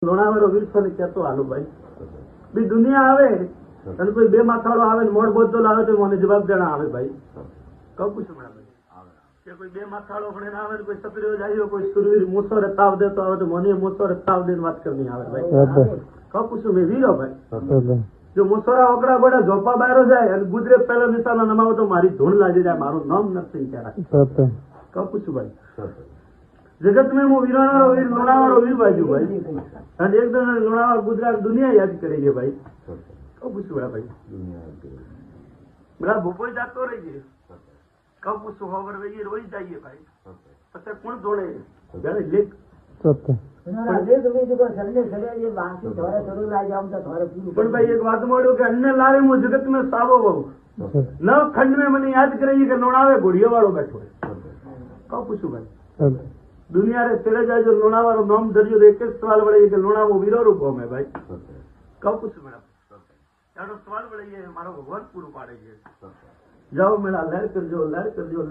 લોણાવાળો વીરસોને કહેતો હાલો ભાઈ બી દુનિયા આવે અને કોઈ બે માથાળો આવે ને મોડ બોધો લાવે તો મને જવાબ દેણા આવે ભાઈ કહું પૂછું ભાઈ કે કોઈ બે માથાળો પણ આવે ને કોઈ સપરીઓ જાય કોઈ સુરવીર મૂસો રતાવ દેતો આવે તો મને મૂસો રતાવ દઈને વાત કરવી આવે ભાઈ કહું પૂછું મેં વીરો ભાઈ જો મુસોરા ઓકડા બડે ઝોપા બાયરો જાય અને ગુજરે પહેલો નિશાનો નમાવો તો મારી ધૂણ લાગી જાય મારું નામ નથી ક્યારે કહું પૂછું ભાઈ जगत में वो वीराणा वीर लोणावाड़ो वीर बाजू भाई અને એકદમ લોણાવાડા ગુજરાત દુનિયા યાદ કરી છે ભાઈ કહું પૂછું ભાઈ બધા ભૂપો જાતો રહી છે કહું પૂછું ખબર ભાઈ રોઈ જઈએ ભાઈ પછી કોણ જોડે જયારે લેખ પણ ભાઈ એક વાત મળ્યું કે અન્ય લારે હું જગત में સાવો બહુ ન ખંડ में મને યાદ કરી કે લોણાવે ઘોડિયો વાળો બેઠો કહું પૂછું ભાઈ दुनिया रे तेरे जाए जो लोणावाड़ो नाम धरियो एक सवाल वड़े के लोणावो वीरो रूप में भाई कहूं कुछ मैडम यारो सवाल वड़े मारो भगवान पूરું પાડે છે जाओ मेरा लहर कर जो